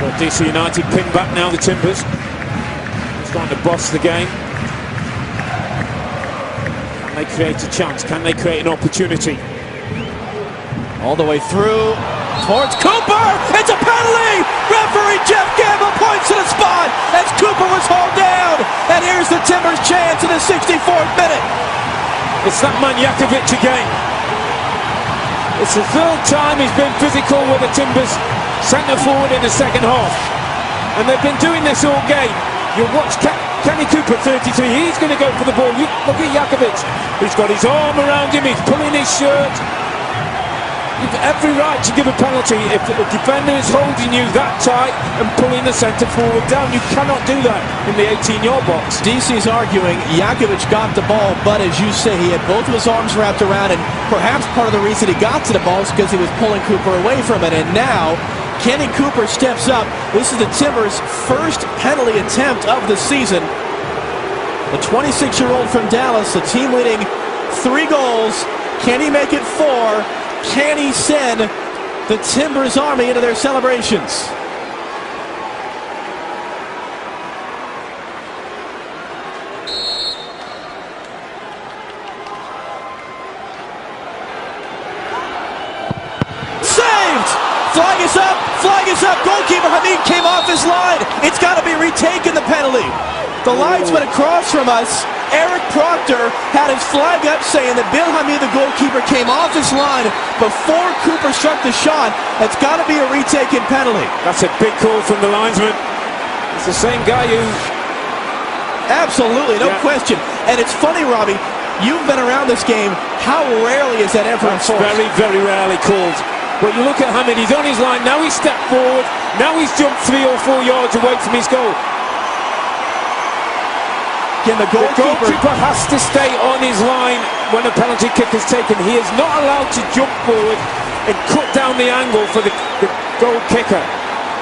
Well, DC United pin back now, the Timbers. Trying to boss the game. Can they create a chance? Can they create an opportunity? All the way through towards Cooper. It's a penalty. Referee Jeff Gamble points to the spot as Cooper was hauled down. And here's the Timbers' chance in the 64th minute. It's that man Jakovic again. It's the third time he's been physical with the Timbers centre forward in the second half. And they've been doing this all game. You'll watch Kenny Cooper, 33, he's going to go for the ball. Look at Jakovic. He's got his arm around him, he's pulling his shirt. You've every right to give a penalty if the defender is holding you that tight and pulling the centre forward down. You cannot do that in the 18-yard box. DC's arguing Jakovic got the ball, but as you say, he had both of his arms wrapped around, and perhaps part of the reason he got to the ball is because he was pulling Cooper away from it. And now Kenny Cooper steps up. This is the Timbers' first penalty attempt of the season. The 26-year-old from Dallas, the team leading 3 goals. Can he make it 4? Can he send the Timbers Army into their celebrations? Saved! Flag is up! Flag is up! Goalkeeper Hamid came off his line. It's got to be retaken, the penalty. The linesman across from us, Eric Proctor, had his flag up saying that Bill Hamid, the goalkeeper, came off his line before Cooper struck the shot. That's got to be a retaken penalty. That's a big call from the linesman. It's the same guy who... Absolutely, no question. And it's funny, Robbie, you've been around this game. How rarely is that ever enforced? Very, very rarely called. But you look at Hamid, he's on his line, now he's stepped forward, now he's jumped 3 or 4 yards away from his goal. The goalkeeper has to stay on his line when a penalty kick is taken. He is not allowed to jump forward and cut down the angle for the goal kicker.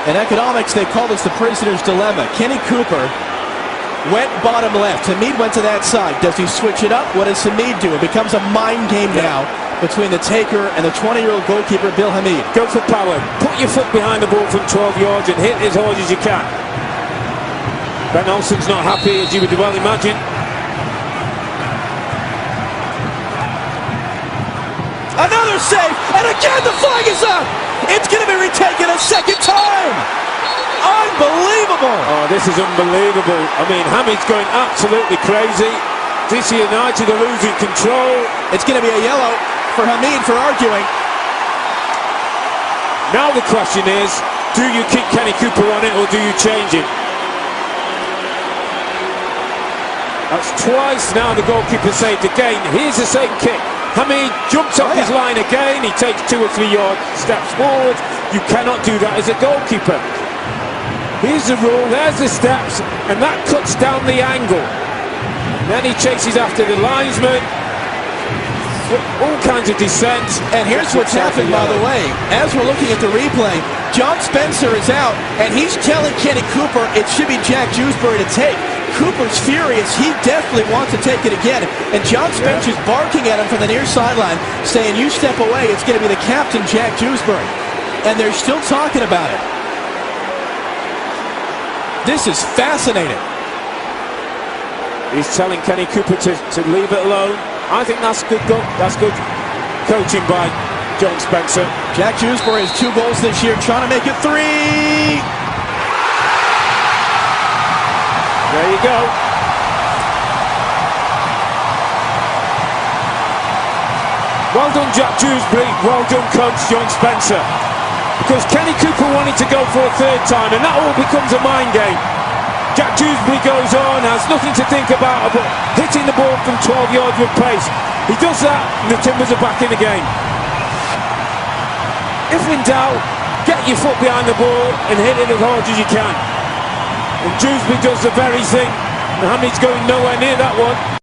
In economics, they call this the prisoner's dilemma. Kenny Cooper went bottom left. Hamid went to that side. Does he switch it up? What does Hamid do? It becomes a mind game now between the taker and the 20-year-old goalkeeper, Bill Hamid. Go for power. Put your foot behind the ball from 12 yards and hit as hard as you can. Ben Olsen's not happy, as you would well imagine. Another save, and again the flag is up! It's going to be retaken a second time! Unbelievable! Oh, this is unbelievable. I mean, Hamid's going absolutely crazy. DC United are losing control. It's going to be a yellow for Hamid for arguing. Now the question is, do you keep Kenny Cooper on it or do you change him? That's twice now the goalkeeper saved again. Here's the same kick. Hamid jumps off his line again. He takes 2 or 3 yard steps forward. You cannot do that as a goalkeeper. Here's the rule. There's the steps. And that cuts down the angle. And then he chases after the linesman. All kinds of dissent. And here's what's happened, by the way. As we're looking at the replay, John Spencer is out. And he's telling Kenny Cooper it should be Jack Dewsbury to take. Cooper's furious. He definitely wants to take it again. And John Spencer's barking at him from the near sideline, saying, you step away, it's going to be the captain, Jack Dewsbury. And they're still talking about it. This is fascinating. He's telling Kenny Cooper to leave it alone. I think that's good. That's good coaching by John Spencer. Jack Dewsbury has 2 goals this year, trying to make it 3. There you go. Well done, Jack Dewsbury. Well done, coach John Spencer. Because Kenny Cooper wanted to go for a 3rd time, and that all becomes a mind game. Jack Dewsbury goes on, has nothing to think about but hitting the ball from 12 yards with pace. He does that, and the Timbers are back in the game. If in doubt, get your foot behind the ball and hit it as hard as you can. And Dewsbury does the very thing. Hamid's going nowhere near that one.